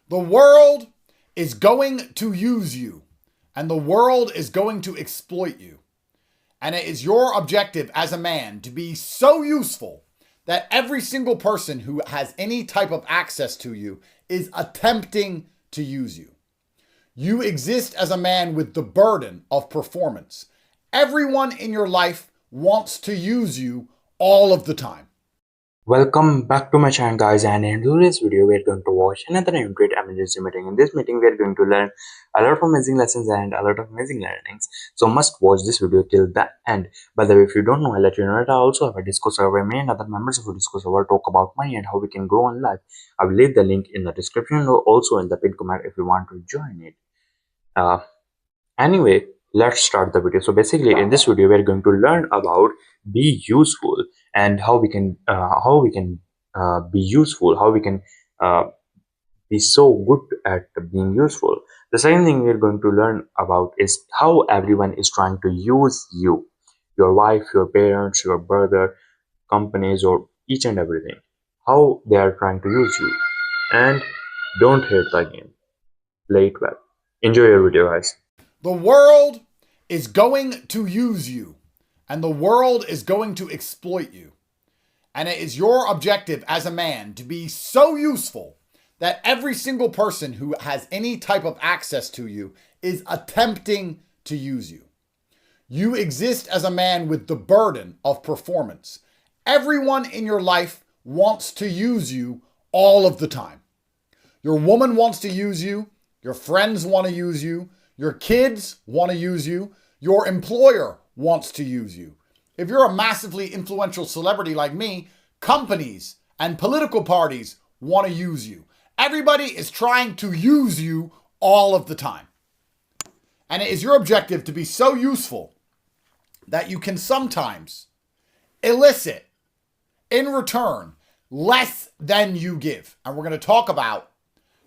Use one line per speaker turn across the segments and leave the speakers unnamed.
The world is going to use you, and the world is going to exploit you. And it is your objective as a man to be so useful that every single person who has any type of access to you is attempting to use you. You exist as a man with the burden of performance. Everyone in your life wants to use you all of the time.
Welcome back to my channel guys, and in today's video we are going to watch another great emergency meeting. In this meeting we are going to learn a lot of amazing lessons and a lot of amazing learnings, so must watch this video till the end. By the way, if you don't know, I'll let you know that I also have a Discord server where me and other members of the Discord server talk about money and how we can grow on life. I will leave the link in the description or also in the pinned comment if you want to join it. uh, Anyway, let's start the video. So basically in this video we're going to learn about be useful and how we can be useful, how we can uh, be so good at being useful. The second thing we're going to learn about is how everyone is trying to use you, your wife, your parents, your brother, companies, or each and everything, how they are trying to use you. And don't hate the game, play it well. Enjoy your video guys.
The world is going to use you, and the world is going to exploit you. And it is your objective as a man to be so useful that every single person who has any type of access to you is attempting to use you. You exist as a man with the burden of performance. Everyone in your life wants to use you all of the time. Your woman wants to use you. Your friends want to use you. Your kids want to use you. Your employer wants to use you. If you're a massively influential celebrity like me, companies and political parties want to use you. Everybody is trying to use you all of the time. And it is your objective to be so useful that you can sometimes elicit in return less than you give. And we're going to talk about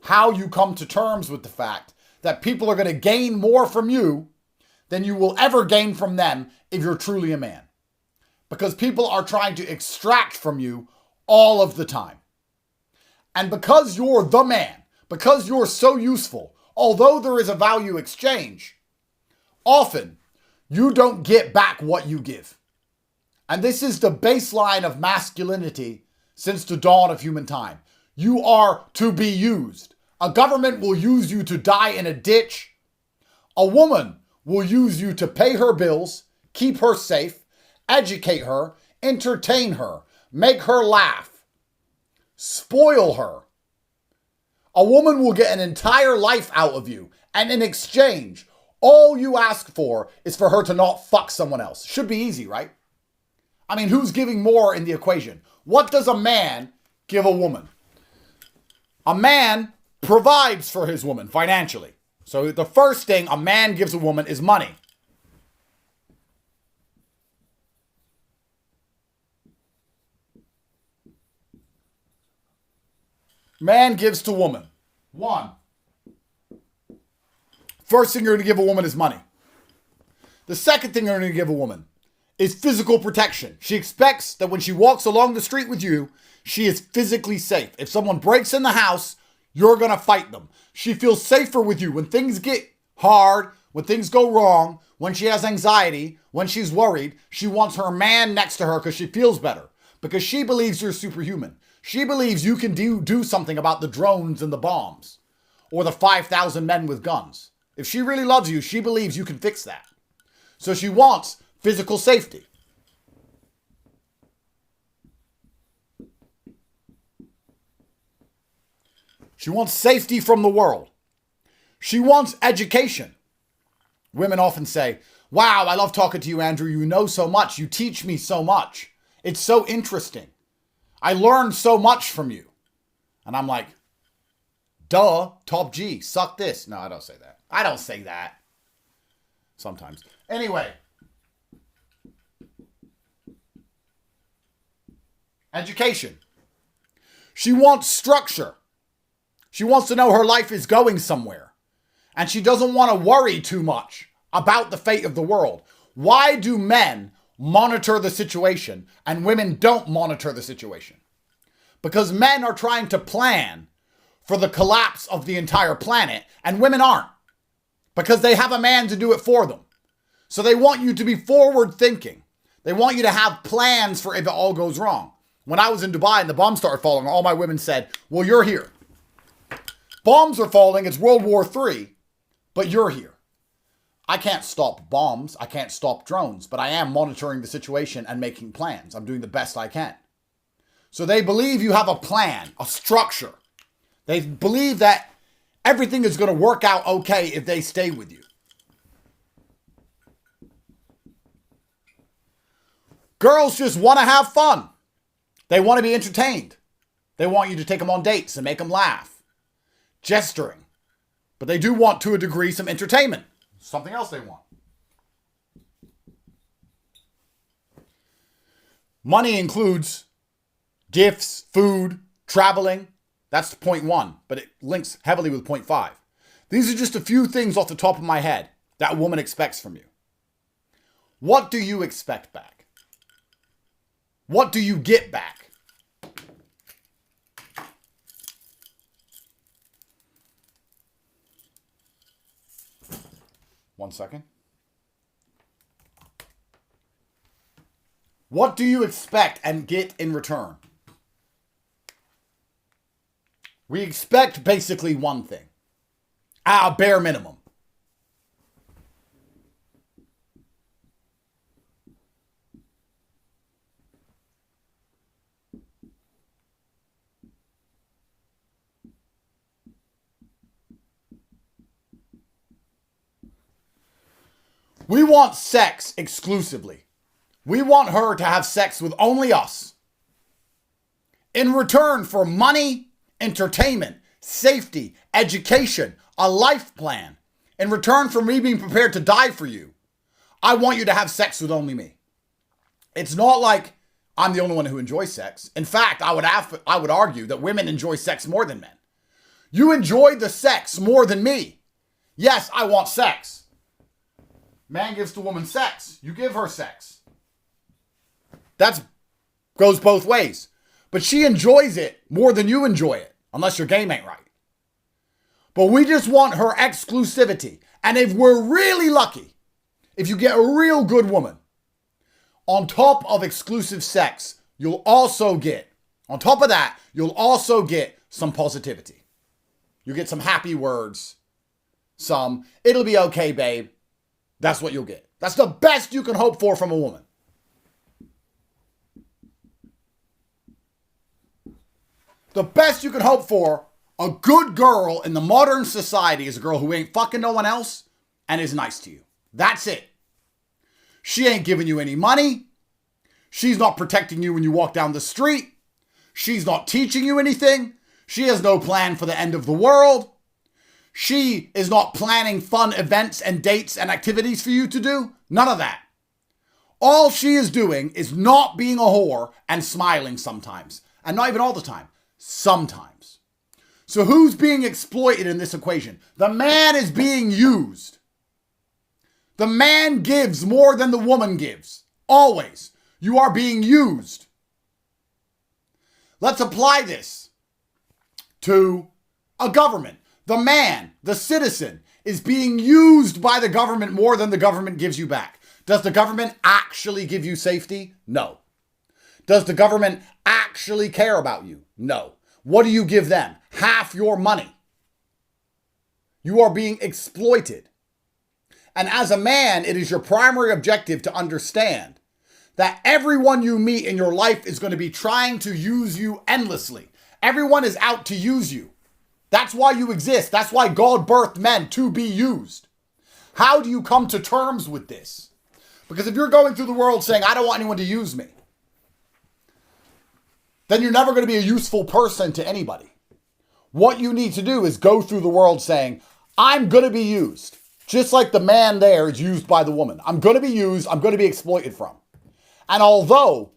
how you come to terms with the fact that people are going to gain more from you than you will ever gain from them if you're truly a man. Because people are trying to extract from you all of the time. And because you're the man, because you're so useful, although there is a value exchange, often you don't get back what you give. And this is the baseline of masculinity since the dawn of human time. You are to be used. A government will use you to die in a ditch. A woman will use you to pay her bills, keep her safe, educate her, entertain her, make her laugh, spoil her. A woman will get an entire life out of you, and in exchange, all you ask for is for her to not fuck someone else. Should be easy, right? I mean, who's giving more in the equation? What does a man give a woman? A man provides for his woman financially. So the first thing a man gives a woman is money. Man gives to woman. One. First thing you're going to give a woman is money. The second thing you're going to give a woman is physical protection. She expects that when she walks along the street with you, she is physically safe. If someone breaks in the house, you're going to fight them. She feels safer with you when things get hard, when things go wrong, when she has anxiety, when she's worried. She wants her man next to her because she feels better, because she believes you're superhuman. She believes you can do something about the drones and the bombs or the 5,000 men with guns. If she really loves you, she believes you can fix that. So she wants physical safety. She wants safety from the world. She wants education. Women often say, wow, I love talking to you, Andrew. You know so much. You teach me so much. It's so interesting. I learned so much from you. And I'm like, duh, top G, suck this. No, I don't say that. I don't say that. Sometimes. Anyway. Education. She wants structure. She wants to know her life is going somewhere. And she doesn't want to worry too much about the fate of the world. Why do men monitor the situation and women don't monitor the situation? Because men are trying to plan for the collapse of the entire planet, and women aren't, because they have a man to do it for them. So they want you to be forward thinking. They want you to have plans for if it all goes wrong. When I was in Dubai and the bombs started falling, all my women said, well, you're here. Bombs are falling, it's World War III, but you're here. I can't stop bombs, I can't stop drones, but I am monitoring the situation and making plans. I'm doing the best I can. So they believe you have a plan, a structure. They believe that everything is going to work out okay if they stay with you. Girls just want to have fun. They want to be entertained. They want you to take them on dates and make them laugh. Gesturing. But they do want, to a degree, some entertainment. Something else they want. Money includes gifts, food, traveling. That's point 1, but it links heavily with point 5. These are just a few things off the top of my head that a woman expects from you. What do you expect back? What do you get back? One second. What do you expect and get in return? We expect basically one thing, at a bare minimum. We want sex exclusively. We want her to have sex with only us. In return for money, entertainment, safety, education, a life plan. In return for me being prepared to die for you, I want you to have sex with only me. It's not like I'm the only one who enjoys sex. In fact, I would argue that women enjoy sex more than men. You enjoy the sex more than me. Yes, I want sex. Man gives the woman sex. You give her sex. That goes both ways. But she enjoys it more than you enjoy it, unless your game ain't right. But we just want her exclusivity. And if we're really lucky, if you get a real good woman, on top of exclusive sex, you'll also get, on top of that, you'll also get some positivity. You get some happy words, some, it'll be okay, babe. That's what you'll get. That's the best you can hope for from a woman. The best you can hope for, a good girl in the modern society is a girl who ain't fucking no one else and is nice to you. That's it. She ain't giving you any money. She's not protecting you when you walk down the street. She's not teaching you anything. She has no plan for the end of the world. She is not planning fun events and dates and activities for you to do. None of that. All she is doing is not being a whore and smiling sometimes. And not even all the time. Sometimes. So who's being exploited in this equation? The man is being used. The man gives more than the woman gives. Always. You are being used. Let's apply this to a government. The man, the citizen, is being used by the government more than the government gives you back. Does the government actually give you safety? No. Does the government actually care about you? No. What do you give them? Half your money. You are being exploited. And as a man, it is your primary objective to understand that everyone you meet in your life is going to be trying to use you endlessly. Everyone is out to use you. That's why you exist. That's why God birthed men, to be used. How do you come to terms with this? Because if you're going through the world saying, I don't want anyone to use me, then you're never going to be a useful person to anybody. What you need to do is go through the world saying, I'm going to be used. Just like the man there is used by the woman. I'm going to be used. I'm going to be exploited from. And although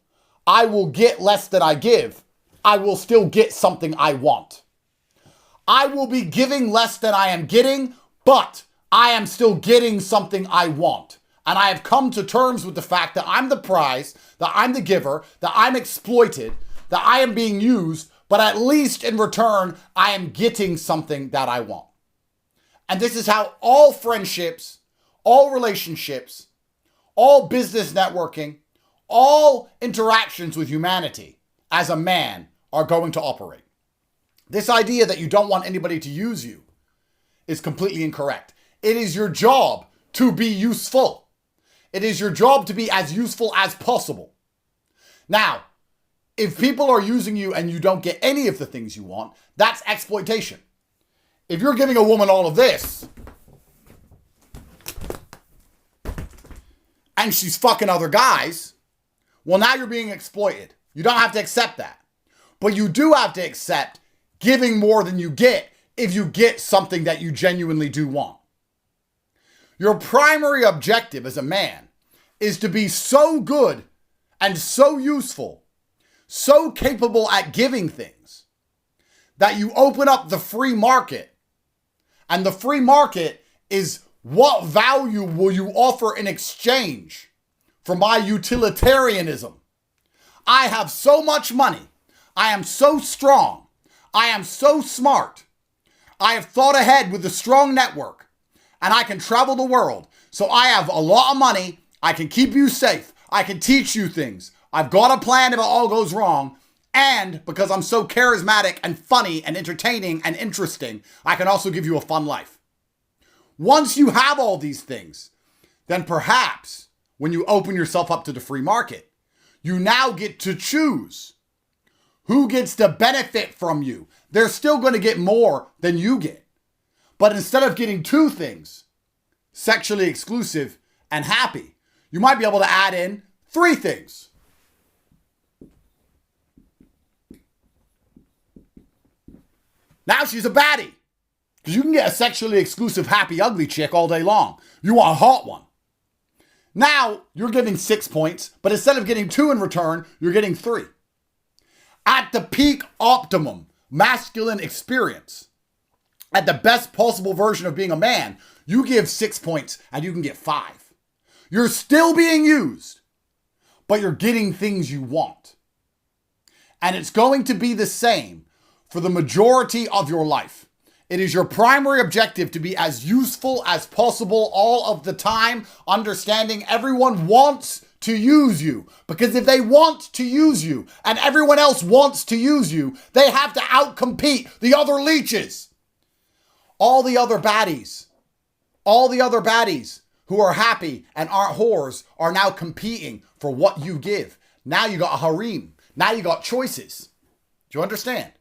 I will get less than I give, I will still get something I want. I will be giving less than I am getting, but I am still getting something I want. And I have come to terms with the fact that I'm the prize, that I'm the giver, that I'm exploited, that I am being used, but at least in return, I am getting something that I want. And this is how all friendships, all relationships, all business networking, all interactions with humanity as a man are going to operate. This idea that you don't want anybody to use you is completely incorrect. It is your job to be useful. It is your job to be as useful as possible. Now, if people are using you and you don't get any of the things you want, that's exploitation. If you're giving a woman all of this and she's fucking other guys, well, now you're being exploited. You don't have to accept that. But you do have to accept giving more than you get if you get something that you genuinely do want. Your primary objective as a man is to be so good and so useful, so capable at giving things, that you open up the free market. And the free market is what value will you offer in exchange for my utilitarianism. I have so much money. I am so strong. I am so smart. I have thought ahead with a strong network, and I can travel the world. So I have a lot of money. I can keep you safe. I can teach you things. I've got a plan if it all goes wrong. And because I'm so charismatic and funny and entertaining and interesting, I can also give you a fun life. Once you have all these things, then perhaps when you open yourself up to the free market, you now get to choose who gets to benefit from you. They're still going to get more than you get. But instead of getting two things, sexually exclusive and happy, you might be able to add in three things. Now she's a baddie. Because you can get a sexually exclusive, happy, ugly chick all day long. You want a hot one. Now you're giving 6 points, but instead of getting 2 in return, you're getting 3. At the peak optimum masculine experience, at the best possible version of being a man, you give 6 points and you can get 5. You're still being used, but you're getting things you want. And it's going to be the same for the majority of your life. It is your primary objective to be as useful as possible all of the time, understanding everyone wants to use you. Because if they want to use you and everyone else wants to use you, they have to outcompete the other leeches. All the other baddies who are happy and aren't whores are now competing for what you give. Now you got a harem. Now you got choices. Do you understand?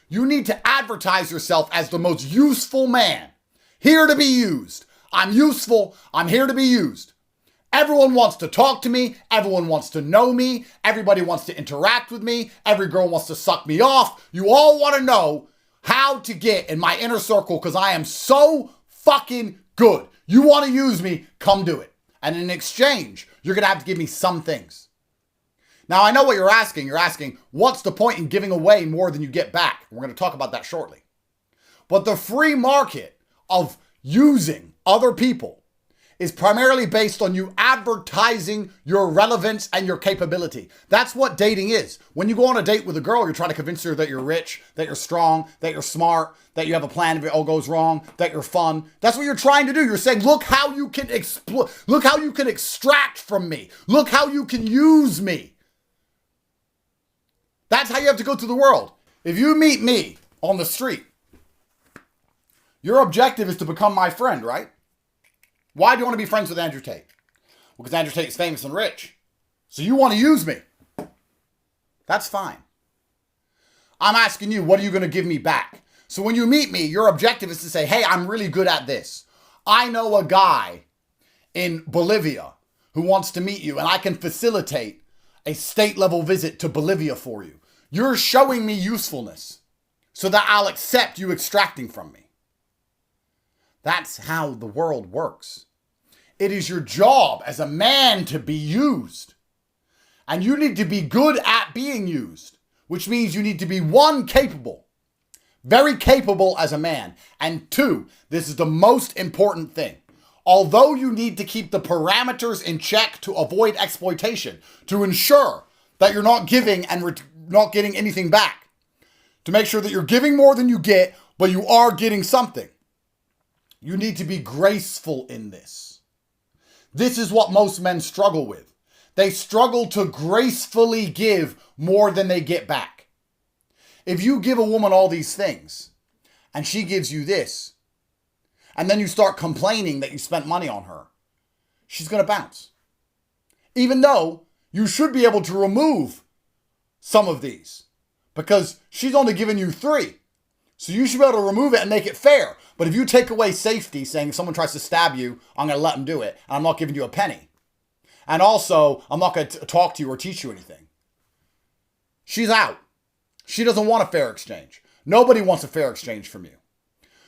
You need to advertise yourself as the most useful man. Here to be used. I'm useful. I'm here to be used. Everyone wants to talk to me. Everyone wants to know me. Everybody wants to interact with me. Every girl wants to suck me off. You all want to know how to get in my inner circle because I am so fucking good. You want to use me? Come do it. And in exchange, you're going to have to give me some things. Now, I know what you're asking. You're asking, what's the point in giving away more than you get back? We're going to talk about that shortly. But the free market of using other people is primarily based on you advertising your relevance and your capability. That's what dating is. When you go on a date with a girl, you're trying to convince her that you're rich, that you're strong, that you're smart, that you have a plan if it all goes wrong, that you're fun. That's what you're trying to do. You're saying, look how you can look how you can extract from me. Look how you can use me. That's how you have to go through the world. If you meet me on the street, your objective is to become my friend, right? Why do you want to be friends with Andrew Tate? Well, because Andrew Tate is famous and rich. So you want to use me. That's fine. I'm asking you, what are you going to give me back? So when you meet me, your objective is to say, hey, I'm really good at this. I know a guy in Bolivia who wants to meet you, and I can facilitate a state-level visit to Bolivia for you. You're showing me usefulness so that I'll accept you extracting from me. That's how the world works. It is your job as a man to be used. And you need to be good at being used, which means you need to be 1, capable, very capable as a man. And 2, this is the most important thing. Although you need to keep the parameters in check to avoid exploitation, to ensure that you're not giving and not getting anything back. To make sure that you're giving more than you get, but you are getting something. You need to be graceful in this. This is what most men struggle with. They struggle to gracefully give more than they get back. If you give a woman all these things, and she gives you this, and then you start complaining that you spent money on her, she's going to bounce. Even though you should be able to remove some of these, because she's only given you 3. So you should be able to remove it and make it fair. But if you take away safety, saying if someone tries to stab you, I'm going to let them do it, and I'm not giving you a penny. And also, I'm not going to talk to you or teach you anything. She's out. She doesn't want a fair exchange. Nobody wants a fair exchange from you.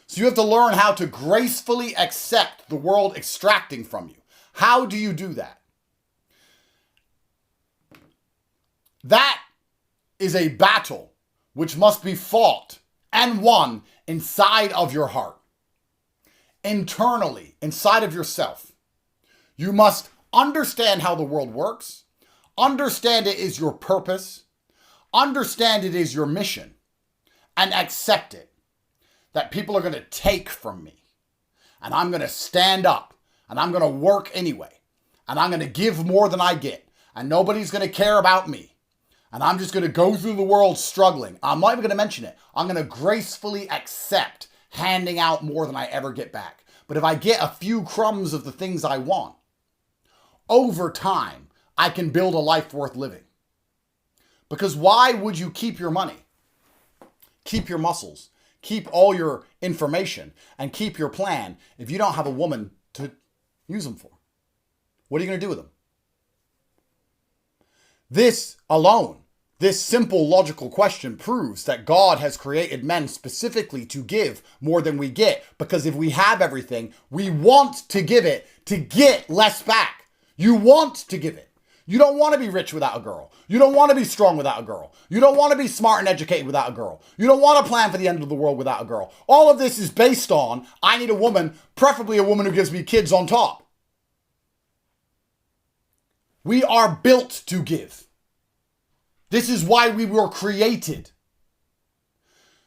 So you have to learn how to gracefully accept the world extracting from you. How do you do that? That is a battle which must be fought and won inside of your heart. Internally, inside of yourself. You must understand how the world works. Understand it is your purpose. Understand it is your mission. And accept it. That people are going to take from me. And I'm going to stand up. And I'm going to work anyway. And I'm going to give more than I get. And nobody's going to care about me. And I'm just going to go through the world struggling. I'm not even going to mention it. I'm going to gracefully accept handing out more than I ever get back. But if I get a few crumbs of the things I want, over time, I can build a life worth living. Because why would you keep your money? Keep your muscles. Keep all your information. And keep your plan if you don't have a woman to use them for. What are you going to do with them? This alone, this simple logical question proves that God has created men specifically to give more than we get. Because if we have everything, we want to give it to get less back. You want to give it. You don't want to be rich without a girl. You don't want to be strong without a girl. You don't want to be smart and educated without a girl. You don't want to plan for the end of the world without a girl. All of this is based on, I need a woman, preferably a woman who gives me kids on top. We are built to give. This is why we were created.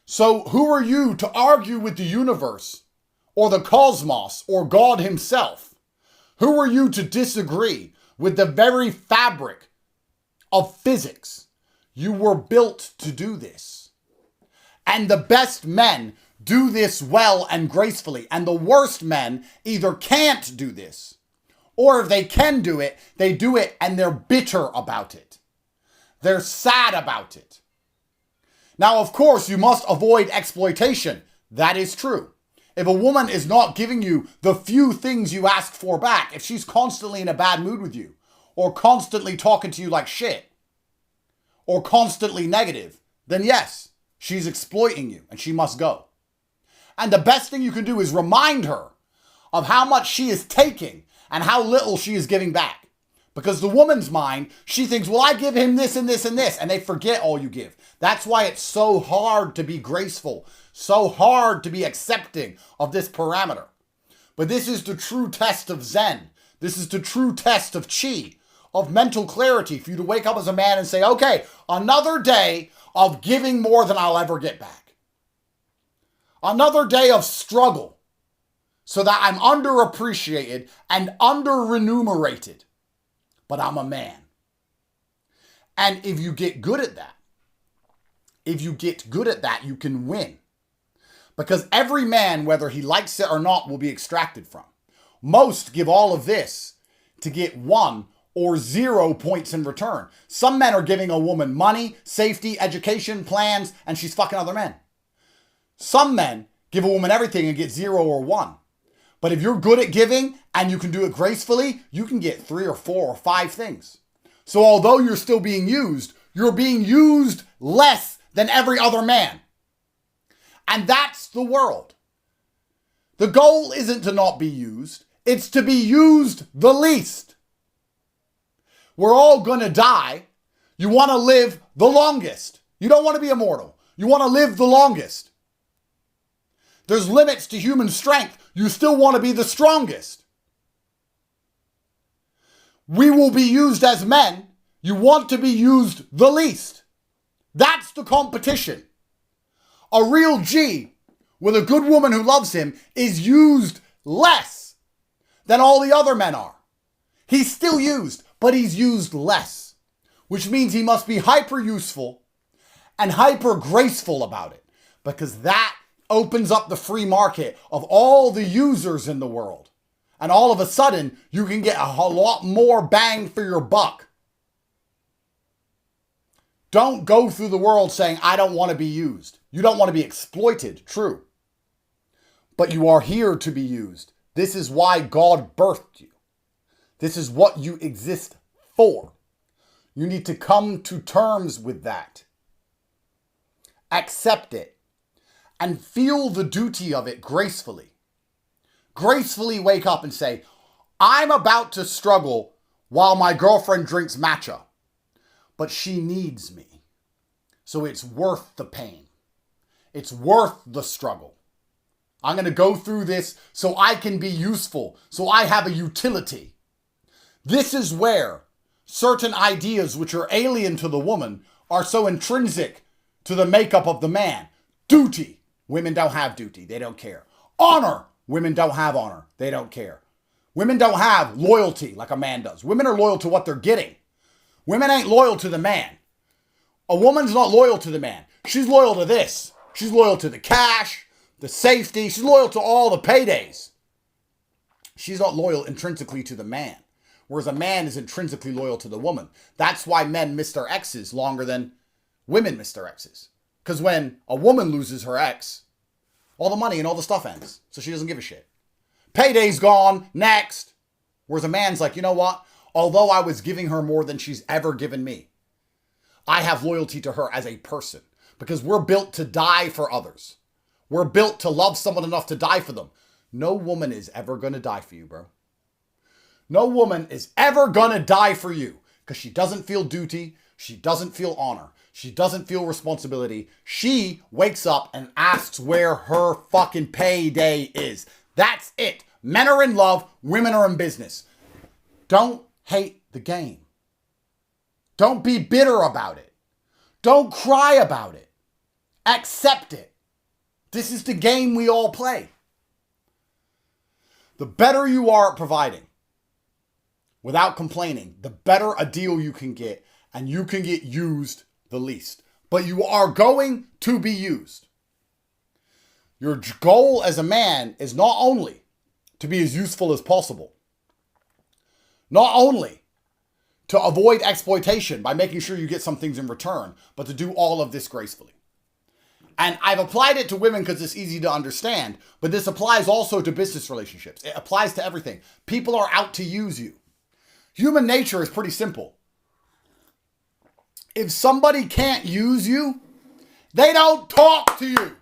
So who are you to argue with the universe or the cosmos or God himself? Who are you to disagree with the very fabric of physics? You were built to do this. And the best men do this well and gracefully. And the worst men either can't do this, or if they can do it, they do it and they're bitter about it. They're sad about it. Now, of course, you must avoid exploitation. That is true. If a woman is not giving you the few things you ask for back, if she's constantly in a bad mood with you, or constantly talking to you like shit, or constantly negative, then yes, she's exploiting you and she must go. And the best thing you can do is remind her of how much she is taking and how little she is giving back. Because the woman's mind, she thinks, well, I give him this and this and this, and they forget all you give. That's why it's so hard to be graceful, so hard to be accepting of this parameter. But this is the true test of Zen. This is the true test of Chi, of mental clarity, for you to wake up as a man and say, okay, another day of giving more than I'll ever get back. Another day of struggle, so that I'm underappreciated and under-remunerated. But I'm a man. And if you get good at that, you can win. Because every man, whether he likes it or not, will be extracted from. Most give all of this to get 1 or 0 points in return. Some men are giving a woman money, safety, education, plans, and she's fucking other men. Some men give a woman everything and get 0 or 1. But if you're good at giving and you can do it gracefully, you can get 3 or 4 or 5 things. So although you're still being used, you're being used less than every other man. And that's the world. The goal isn't to not be used. It's to be used the least. We're all going to die. You want to live the longest. You don't want to be immortal. You want to live the longest. There's limits to human strength. You still want to be the strongest. We will be used as men. You want to be used the least. That's the competition. A real G with a good woman who loves him is used less than all the other men are. He's still used, but he's used less, which means he must be hyper useful and hyper graceful about it, because that opens up the free market of all the users in the world. And all of a sudden, you can get a lot more bang for your buck. Don't go through the world saying, I don't want to be used. You don't want to be exploited, true. But you are here to be used. This is why God birthed you. This is what you exist for. You need to come to terms with that. Accept it. And feel the duty of it gracefully. Gracefully wake up and say, I'm about to struggle while my girlfriend drinks matcha, but she needs me. So it's worth the pain. It's worth the struggle. I'm going to go through this so I can be useful, so I have a utility. This is where certain ideas which are alien to the woman are so intrinsic to the makeup of the man. Duty. Women don't have duty. They don't care. Honor. Women don't have honor. They don't care. Women don't have loyalty like a man does. Women are loyal to what they're getting. Women ain't loyal to the man. A woman's not loyal to the man. She's loyal to this. She's loyal to the cash, the safety. She's loyal to all the paydays. She's not loyal intrinsically to the man. Whereas a man is intrinsically loyal to the woman. That's why men miss their exes longer than women miss their exes. Because when a woman loses her ex, all the money and all the stuff ends. So she doesn't give a shit. Payday's gone. Next. Whereas a man's like, you know what? Although I was giving her more than she's ever given me, I have loyalty to her as a person. Because we're built to die for others. We're built to love someone enough to die for them. No woman is ever going to die for you, bro. No woman is ever going to die for you. Because she doesn't feel duty. She doesn't feel honor. She doesn't feel responsibility. She wakes up and asks where her fucking payday is. That's it. Men are in love. Women are in business. Don't hate the game. Don't be bitter about it. Don't cry about it. Accept it. This is the game we all play. The better you are at providing, without complaining, the better a deal you can get, and you can get used the least. But you are going to be used. Your goal as a man is not only to be as useful as possible, not only to avoid exploitation by making sure you get some things in return, but to do all of this gracefully. And I've applied it to women because it's easy to understand, but this applies also to business relationships. It applies to everything. People are out to use you. Human nature is pretty simple. If somebody can't use you, they don't talk to you.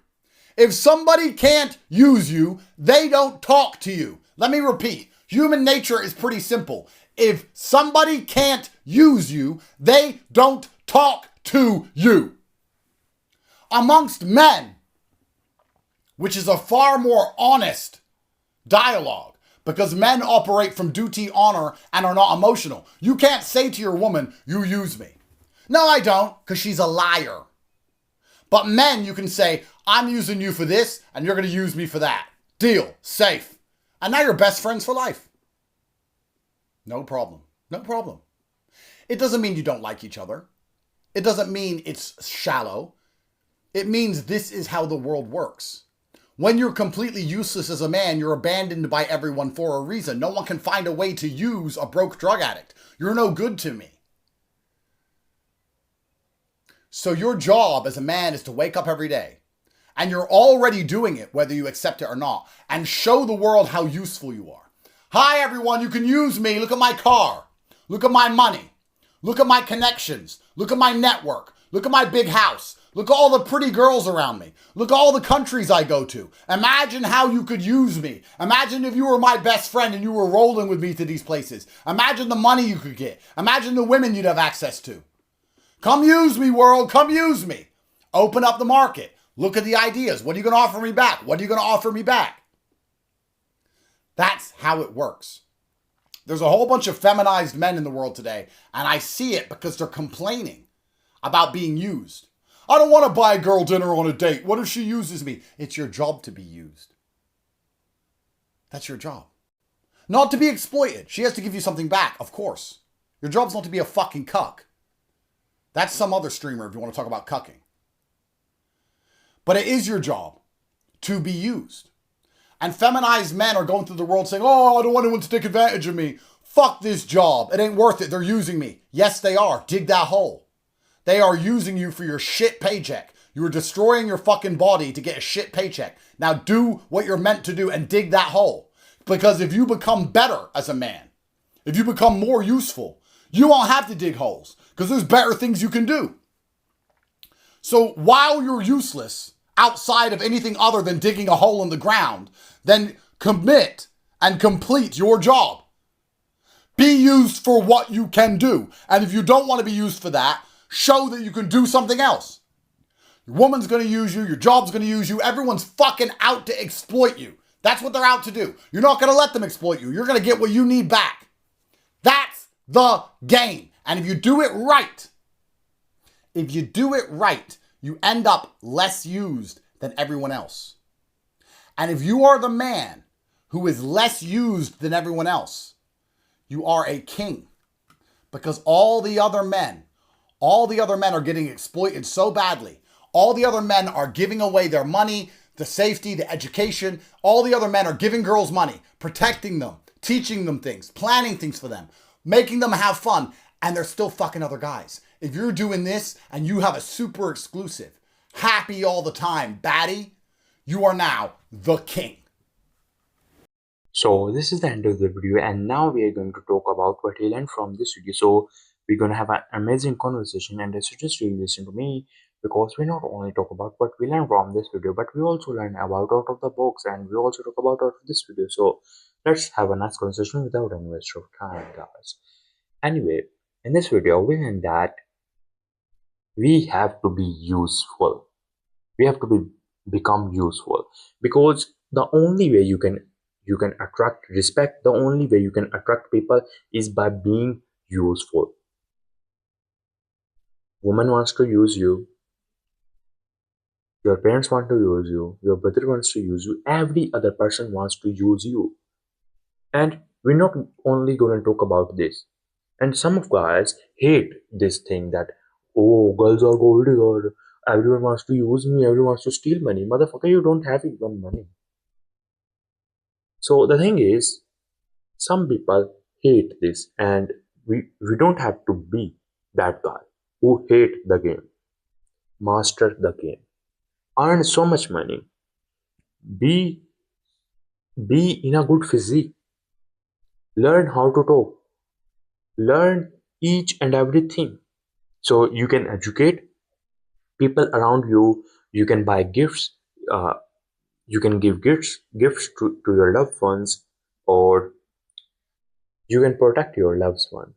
If somebody can't use you, they don't talk to you. Let me repeat. Human nature is pretty simple. If somebody can't use you, they don't talk to you. Amongst men, which is a far more honest dialogue, because men operate from duty, honor, and are not emotional. You can't say to your woman, you use me. No, I don't, because she's a liar. But men, you can say, I'm using you for this, and you're going to use me for that. Deal. Safe. And now you're best friends for life. No problem. No problem. It doesn't mean you don't like each other. It doesn't mean it's shallow. It means this is how the world works. When you're completely useless as a man, you're abandoned by everyone for a reason. No one can find a way to use a broke drug addict. You're no good to me. So your job as a man is to wake up every day, and you're already doing it, whether you accept it or not, and show the world how useful you are. Hi, everyone. You can use me. Look at my car. Look at my money. Look at my connections. Look at my network. Look at my big house. Look at all the pretty girls around me. Look at all the countries I go to. Imagine how you could use me. Imagine if you were my best friend and you were rolling with me to these places. Imagine the money you could get. Imagine the women you'd have access to. Come use me, world. Come use me. Open up the market. Look at the ideas. What are you going to offer me back? What are you going to offer me back? That's how it works. There's a whole bunch of feminized men in the world today, and I see it because they're complaining about being used. I don't want to buy a girl dinner on a date. What if she uses me? It's your job to be used. That's your job. Not to be exploited. She has to give you something back, of course. Your job's not to be a fucking cuck. That's some other streamer if you want to talk about cucking. But it is your job to be used. And feminized men are going through the world saying, oh, I don't want anyone to take advantage of me. Fuck this job. It ain't worth it. They're using me. Yes, they are. Dig that hole. They are using you for your shit paycheck. You are destroying your fucking body to get a shit paycheck. Now do what you're meant to do and dig that hole. Because if you become better as a man, if you become more useful, you won't have to dig holes because there's better things you can do. So while you're useless outside of anything other than digging a hole in the ground, then commit and complete your job. Be used for what you can do. And if you don't want to be used for that, show that you can do something else. Your woman's going to use you. Your job's going to use you. Everyone's fucking out to exploit you. That's what they're out to do. You're not going to let them exploit you. You're going to get what you need back. That's the game. And if you do it right, you end up less used than everyone else. And if you are the man who is less used than everyone else, you are a king. Because all the other men are getting exploited so badly. All the other men are giving away their money, the safety, the education. All the other men are giving girls money, protecting them, teaching them things, planning things for them, making them have fun, and they're still fucking other guys. If you're doing this and you have a super exclusive, happy all the time baddie, you are now the king.
So this is the end of the video, and now we are going to talk about what he learned from this video. So we're going to have an amazing conversation, and I suggest you listen to me, because we not only talk about what we learned from this video, but we also learn about out of the box, and we also talk about out of this video. So let's have a nice conversation without any waste of time, guys. Anyway, in this video we learned that we have to be useful. We have to become useful, because the only way you can attract respect, the only way you can attract people is by being useful. Woman wants to use you, your parents want to use you, your brother wants to use you, every other person wants to use you. And we're not only going to talk about this. And some of guys hate this thing that, oh, girls are gold digger, everyone wants to use me, everyone wants to steal money. Motherfucker, you don't have even money. So the thing is, some people hate this, and we don't have to be that guy who hate the game. Master the game. Earn so much money. Be in a good physique. Learn how to talk. Learn each and everything. So you can educate people around you. You can buy gifts. You can give gifts to your loved ones, or you can protect your loved one.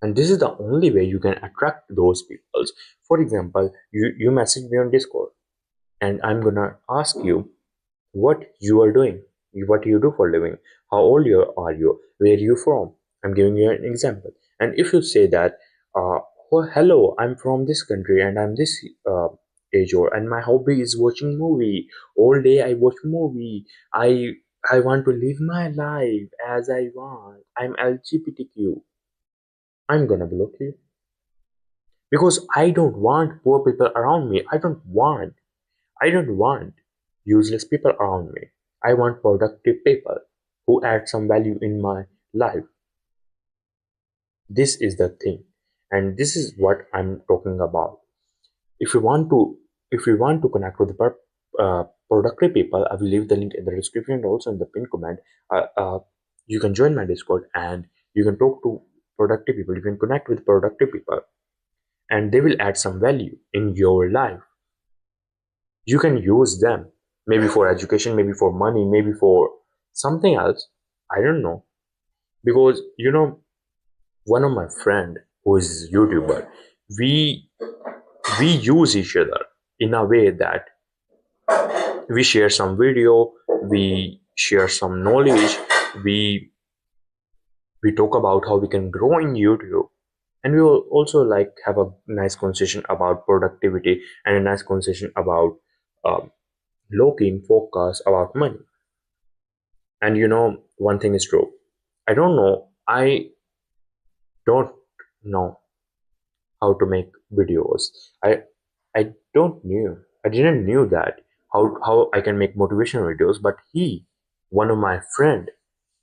And this is the only way you can attract those people. For example, you message me on Discord, and I'm gonna ask you what you are doing, what you do for a living, how old are you, where are you from. I'm giving you an example. And if you say that, oh, hello, I'm from this country and I'm this age, or and my hobby is watching movie, all day I watch movie, I want to live my life as I want, I'm LGBTQ, I'm gonna block you, because I don't want poor people around me. I don't want useless people around me. I want productive people who add some value in my life. This is the thing, and this is what I'm talking about. If you want to connect with the productive people, I will leave the link in the description and also in the pinned comment. You can join my Discord and you can talk to productive people. You can connect with productive people, and they will add some value in your life. You can use them, maybe for education, maybe for money, maybe for something else. I don't know, because one of my friend who is a YouTuber, we use each other in a way that we share some video, we share some knowledge, we talk about how we can grow in YouTube. And we will also like have a nice conversation about productivity and a nice conversation about um, low key focus about money. And one thing is true. I don't know how to make videos. I didn't knew that how I can make motivational videos, but one of my friend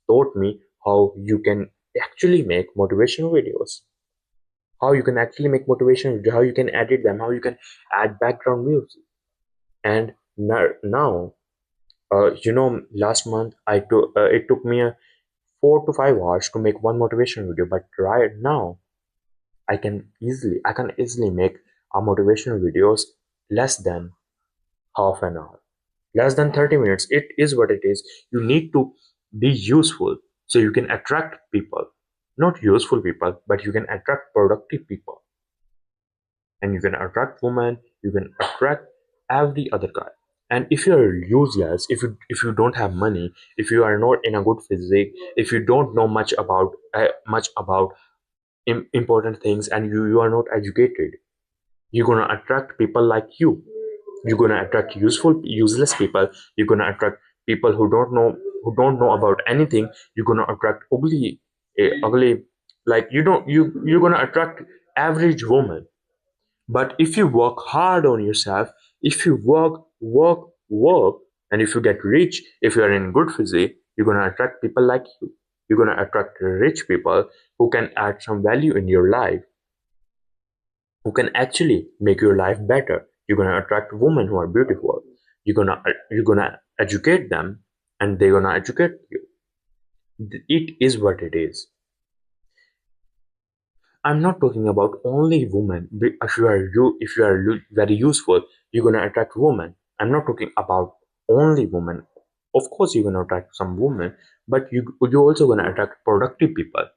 taught me how you can actually make motivational videos, how you can actually make motivation, how you can edit them, how you can add background music. And now last month it took me 4 to 5 hours to make one motivation video, but right now I can easily make a motivational videos less than half an hour, less than 30 minutes. It is what it is. You need to be useful so you can attract people, not useful people, but you can attract productive people, and you can attract women, you can attract every other guy. And if you're useless, if you don't have money, if you are not in a good physique, if you don't know much about important things, and you are not educated, you're gonna attract people like you. You're gonna attract useless people. You're gonna attract people who don't know about anything. You're gonna attract ugly, like you're gonna attract average woman. But if you work hard on yourself, if you work, and if you get rich, if you are in good physique, you're gonna attract people like you. You're gonna attract rich people who can add some value in your life, who can actually make your life better. You're gonna attract women who are beautiful. You're gonna educate them, and they're gonna educate you. It is what it is. I'm not talking about only women. If you are very useful, you're gonna attract women. I'm not talking about only women. Of course, you're gonna attract some women, but you're also gonna attract productive people.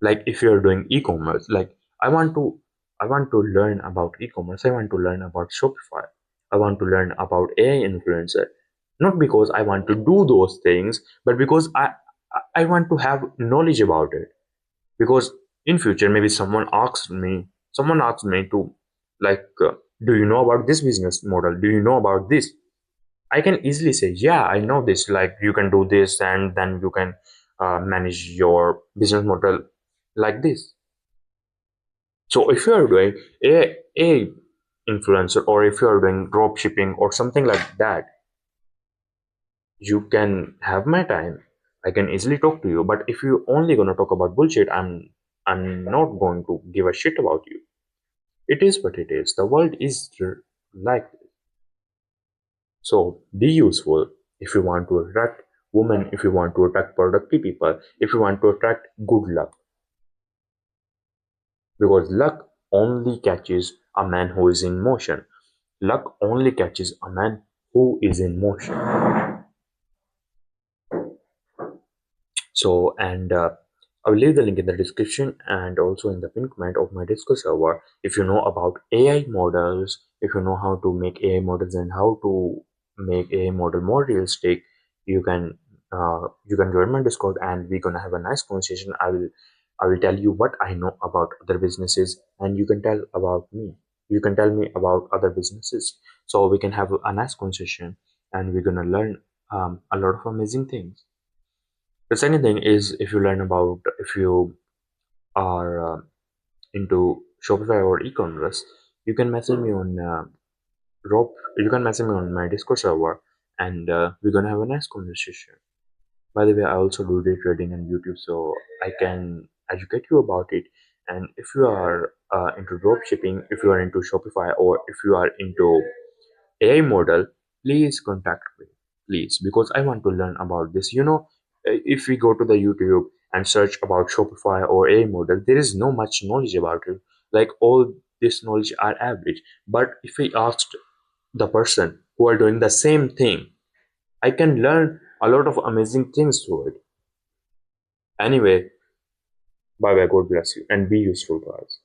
Like if you're doing e-commerce, like I want to, I want to learn about e-commerce. I want to learn about Shopify. I want to learn about AI influencer. Not because I want to do those things, but because I want to have knowledge about it. Because in future maybe someone asks me to, like, do you know about this business model, do you know about this? I can easily say, yeah, I know this, like you can do this, and then you can manage your business model like this. So if you are doing a influencer, or if you are doing drop shipping or something like that, you can have my time. I can easily talk to you. But if you only gonna talk about bullshit, I'm not going to give a shit about you. It is what it is. The world is like this. So be useful if you want to attract women, if you want to attract productive people, if you want to attract good luck. Because luck only catches a man who is in motion. Luck only catches a man who is in motion. So, and I will leave the link in the description and also in the pinned comment of my Discord server. If you know about AI models, if you know how to make AI models and how to make AI model more realistic, you can join my Discord, and we're gonna have a nice conversation. I will tell you what I know about other businesses, and you can tell about me. You can tell me about other businesses, so we can have a nice conversation, and we're gonna learn a lot of amazing things. The second thing is, if you are into Shopify or e-commerce, you can message me on you can message me on my Discord server, and we're gonna have a nice conversation. By the way, I also do day trading on YouTube, so I can educate you about it. And if you are into drop shipping, if you are into Shopify, or if you are into AI model, please contact me, please, because I want to learn about this. If we go to the YouTube and search about Shopify or AI model, there is no much knowledge about it. Like all this knowledge are average. But if we asked the person who are doing the same thing, I can learn a lot of amazing things through it. Anyway, bye bye, God bless you, and be useful, guys.